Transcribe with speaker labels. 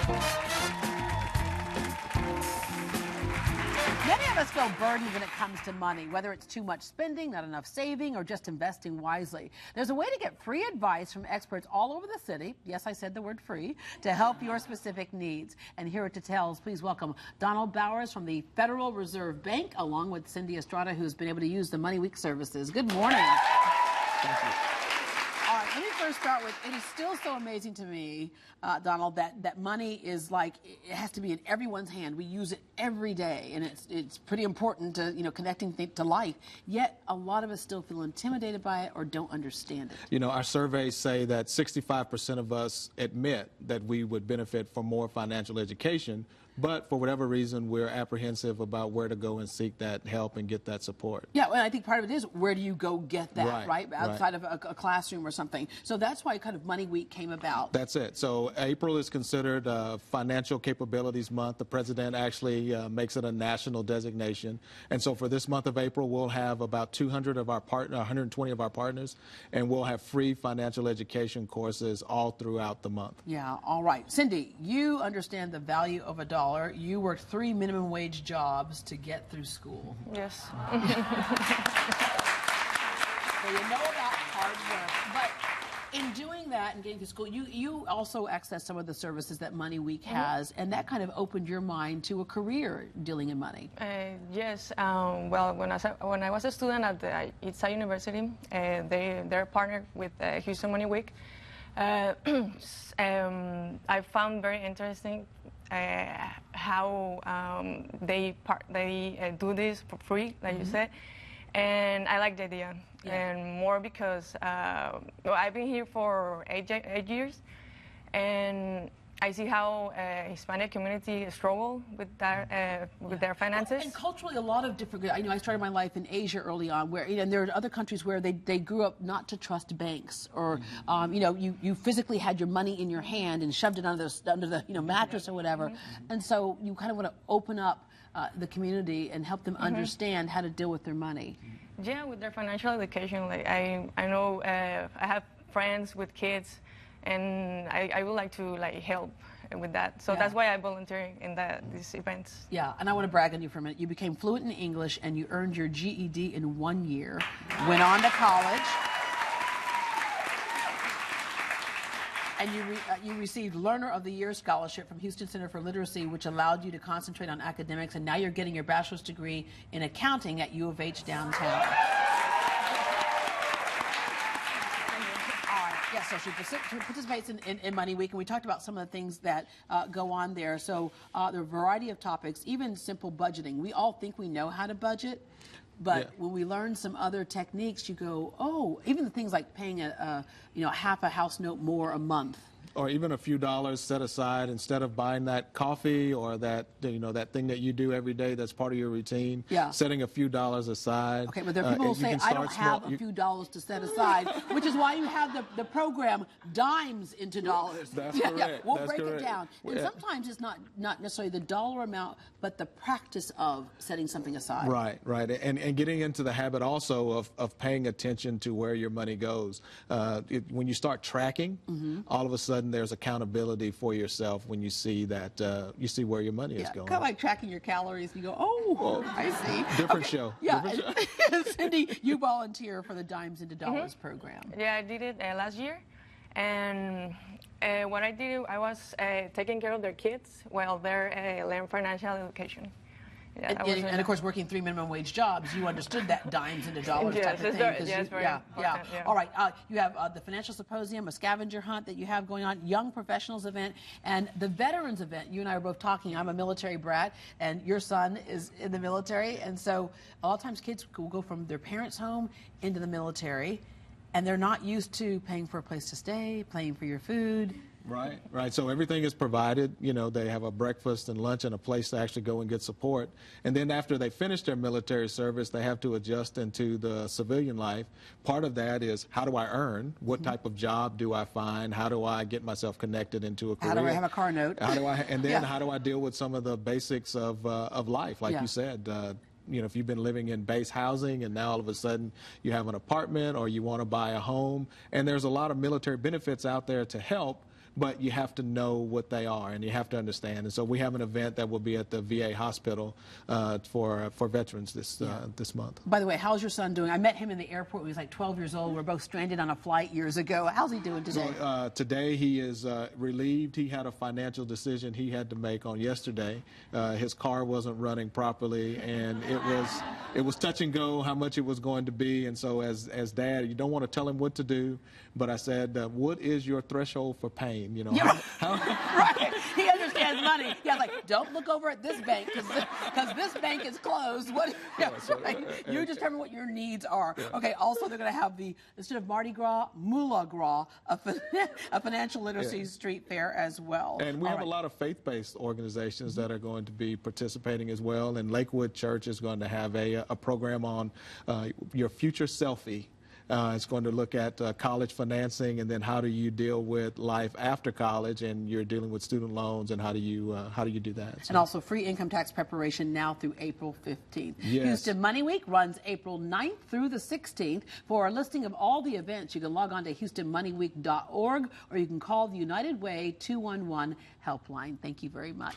Speaker 1: Many of us feel burdened when it comes to money, whether it's too much spending, not enough saving, or just investing wisely. There's a way to get free advice from experts all over the city, yes, I said the word free, to help your specific needs. And here at Details, please welcome Donald Bowers from the Federal Reserve Bank, along with Cindy Estrada, who's been able to use the Money Week services. Good morning.
Speaker 2: Thank you.
Speaker 1: All right, let me first start with, it is still so amazing to me, Donald, that money is like, it has to be in everyone's hand. We use it every day, and it's pretty important to, connecting to life. Yet, a lot of us still feel intimidated by it or don't understand it.
Speaker 2: Our surveys say that 65% of us admit that we would benefit from more financial education, but for whatever reason, we're apprehensive about where to go and seek that help and get that support.
Speaker 1: Yeah, well, I think part of it is, where do you go get that, right? Outside of a classroom or something. So that's why kind of Money Week came about.
Speaker 2: That's it. So April is considered Financial Capabilities Month. The president actually makes it a national designation. And so for this month of April, we'll have about 200 of our 120 of our partners, and we'll have free financial education courses all throughout the month.
Speaker 1: Yeah, all right. Cindy, you understand the value of a dollar. You worked 3 minimum wage jobs to get through school.
Speaker 3: Yes.
Speaker 1: So you know about hard work, but in doing that and getting through school, you also access some of the services that Money Week has, and that kind of opened your mind to a career dealing in money.
Speaker 3: Yes. Well, when I was a student at the Eastside University, they're partnered with Houston Money Week. I found very interesting how they do this for free, like you said, and I like the idea, and more because I've been here for eight years, and I see how Hispanic community struggle with their finances.
Speaker 1: And culturally, a lot of different. I started my life in Asia early on, where and there are other countries where they grew up not to trust banks, or you physically had your money in your hand and shoved it under the mattress or whatever, and so you kind of want to open up the community and help them understand how to deal with their money.
Speaker 3: Yeah, with their financial education. Like I know I have friends with kids. And I would like to help with that. So that's why I volunteer in these events.
Speaker 1: Yeah, and I want to brag on you for a minute. You became fluent in English and you earned your GED in 1 year, went on to college, and you received Learner of the Year scholarship from Houston Center for Literacy, which allowed you to concentrate on academics, and now you're getting your bachelor's degree in accounting at U of H downtown. Yeah, so she participates in Money Week, and we talked about some of the things that go on there. So there are a variety of topics, even simple budgeting. We all think we know how to budget, but when we learn some other techniques, you go, oh, even the things like paying half a house note more a month.
Speaker 2: Or even a few dollars set aside instead of buying that coffee or that that thing that you do every day that's part of your routine. Yeah. Setting a few dollars aside.
Speaker 1: Okay, but there are people who say, I don't have a few dollars to set aside, which is why you have the program Dimes into Dollars.
Speaker 2: That's correct.
Speaker 1: Yeah, we'll break it down. And sometimes it's not necessarily the dollar amount, but the practice of setting something aside.
Speaker 2: Right, right. And getting into the habit also of paying attention to where your money goes. When you start tracking, all of a sudden there's accountability for yourself when you see that you see where your money is going.
Speaker 1: Kind of like tracking your calories. You go, oh, I see.
Speaker 2: Different show.
Speaker 1: Yeah. Different show. Cindy, you volunteer for the Dimes into Dollars program.
Speaker 3: Yeah, I did it last year, and what I did, I was taking care of their kids while they're learning financial education. Yeah,
Speaker 1: and of course, working 3 minimum wage jobs, you understood that Dimes into Dollars type of thing.
Speaker 3: Yes, very important, yeah.
Speaker 1: All right, you have the Financial Symposium, a scavenger hunt that you have going on, Young Professionals event, and the Veterans event. You and I were both talking. I'm a military brat, and your son is in the military, and so a lot of times kids will go from their parents' home into the military, and they're not used to paying for a place to stay, paying for your food.
Speaker 2: Right, right. So everything is provided. They have a breakfast and lunch and a place to actually go and get support. And then after they finish their military service, they have to adjust into the civilian life. Part of that is, how do I earn? What type of job do I find? How do I get myself connected into a career?
Speaker 1: How do I have a car note?
Speaker 2: How do I? And then how do I deal with some of the basics of life, like you said? If you've been living in base housing and now all of a sudden you have an apartment or you want to buy a home, and there's a lot of military benefits out there to help. but you have to know what they are and you have to understand. And so we have an event that will be at the VA hospital for veterans this month.
Speaker 1: By the way, how's your son doing? I met him in the airport when he was like 12 years old. We were both stranded on a flight years ago. How's he doing today?
Speaker 2: So, today he is relieved. He had a financial decision he had to make on yesterday. His car wasn't running properly, and it was touch and go how much it was going to be. And so as dad, you don't want to tell him what to do, but I said, what is your threshold for pain? You know,
Speaker 1: yeah, right. He understands money. Yeah, like, don't look over at this bank because this bank is closed. What? Yeah, right. You determine what your needs are.
Speaker 2: Yeah.
Speaker 1: Okay. Also, they're going to have instead of Mardi Gras, Moolah Gras, a financial literacy street fair as well.
Speaker 2: And we have a lot of faith-based organizations that are going to be participating as well. And Lakewood Church is going to have a program on your future selfie. It's going to look at college financing, and then how do you deal with life after college, and you're dealing with student loans, and how do you do that? So.
Speaker 1: And also free income tax preparation now through April 15th.
Speaker 2: Yes.
Speaker 1: Houston Money Week runs April 9th through the 16th. For a listing of all the events, you can log on to HoustonMoneyWeek.org, or you can call the United Way 211 helpline. Thank you very much.